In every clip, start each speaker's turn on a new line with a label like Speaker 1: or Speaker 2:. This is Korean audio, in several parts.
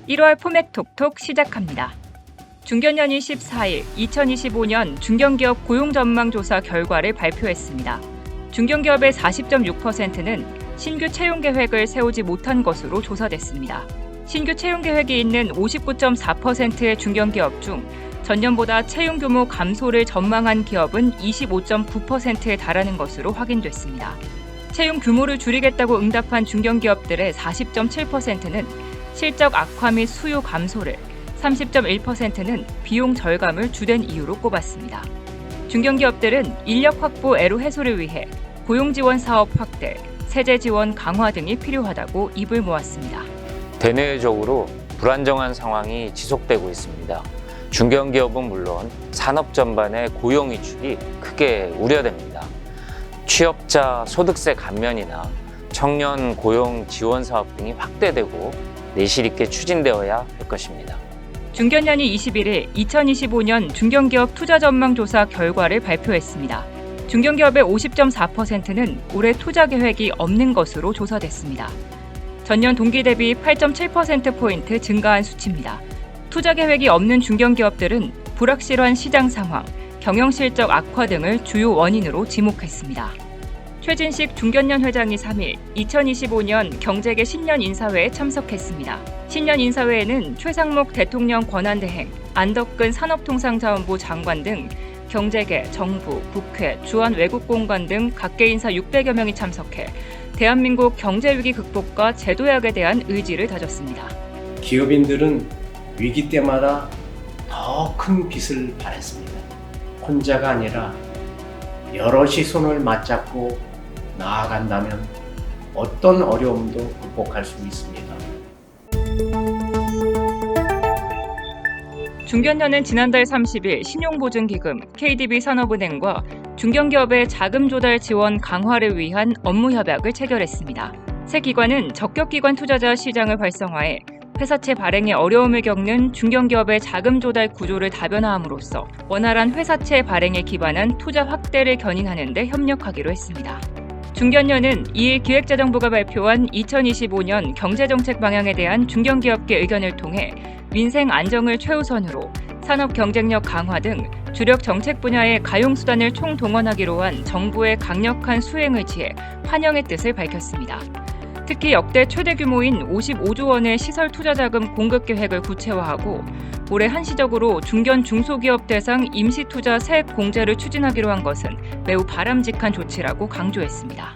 Speaker 1: (1월) 포맥 톡톡 시작합니다. 중견련이 14일 2025년 중견기업 고용전망조사 결과를 발표했습니다. 중견기업의 40.6%는 신규 채용 계획을 세우지 못한 것으로 조사됐습니다. 신규 채용 계획이 있는 59.4%의 중견기업 중 전년보다 채용 규모 감소를 전망한 기업은 25.9%에 달하는 것으로 확인됐습니다. 채용 규모를 줄이겠다고 응답한 중견기업들의 40.7%는 실적 악화 및 수요 감소를, 30.1%는 비용 절감을 주된 이유로 꼽았습니다. 중견기업들은 인력 확보 애로 해소를 위해 고용지원 사업 확대, 세제 지원 강화 등이 필요하다고 입을 모았습니다.
Speaker 2: 대내적으로 불안정한 상황이 지속되고 있습니다. 중견기업은 물론 산업 전반의 고용 위축이 크게 우려됩니다. 취업자 소득세 감면이나 청년 고용 지원 사업 등이 확대되고 내실 있게 추진되어야 할 것입니다.
Speaker 1: 중견련이 21일 2025년 중견기업 투자전망조사 결과를 발표했습니다. 중견기업의 50.4%는 올해 투자 계획이 없는 것으로 조사됐습니다. 전년 동기 대비 8.7%포인트 증가한 수치입니다. 투자 계획이 없는 중견기업들은 불확실한 시장 상황, 경영실적 악화 등을 주요 원인으로 지목했습니다. 최진식 중견련 회장이 3일 2025년 경제계 신년 인사회에 참석했습니다. 신년 인사회에는 최상목 대통령 권한대행, 안덕근 산업통상자원부 장관 등 경제계, 정부, 국회, 주한 외국공관 등 각계 인사 600여 명이 참석해 대한민국 경제위기 극복과 제도약에 대한 의지를 다졌습니다.
Speaker 3: 기업인들은 위기 때마다 더 큰 빚을 발했습니다. 혼자가 아니라 여럿이 손을 맞잡고 나아간다면 어떤 어려움도 극복할 수 있습니다.
Speaker 1: 중견련은 지난달 30일 신용보증기금, KDB산업은행과 중견기업의 자금 조달 지원 강화를 위한 업무 협약을 체결했습니다. 새 기관은 적격기관 투자자 시장을 활성화해 회사채 발행에 어려움을 겪는 중견기업의 자금 조달 구조를 다변화함으로써 원활한 회사채 발행에 기반한 투자 확대를 견인하는 데 협력하기로 했습니다. 중견련은 2일 기획재정부가 발표한 2025년 경제정책 방향에 대한 중견기업계 의견을 통해 민생 안정을 최우선으로 산업 경쟁력 강화 등 주력 정책 분야의 가용수단을 총동원하기로 한 정부의 강력한 수행을 지해 환영의 뜻을 밝혔습니다. 특히 역대 최대 규모인 55조 원의 시설 투자 자금 공급 계획을 구체화하고 올해 한시적으로 중견 중소기업 대상 임시 투자 세액 공제를 추진하기로 한 것은 매우 바람직한 조치라고 강조했습니다.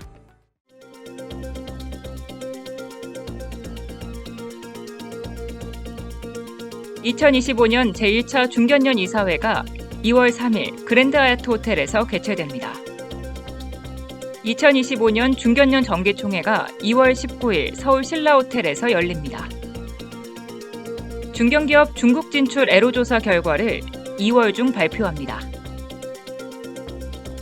Speaker 1: (2025년) 제1차 중견련 이사회가 2월 3일 그랜드 하얏트 호텔에서 개최됩니다. 2025년 중견련 정기총회가 2월 19일 서울 신라호텔에서 열립니다. 중견기업 중국 진출 애로조사 결과를 2월 중 발표합니다.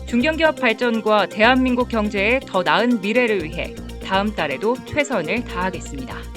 Speaker 1: 중견기업 발전과 대한민국 경제의 더 나은 미래를 위해 다음 달에도 최선을 다하겠습니다.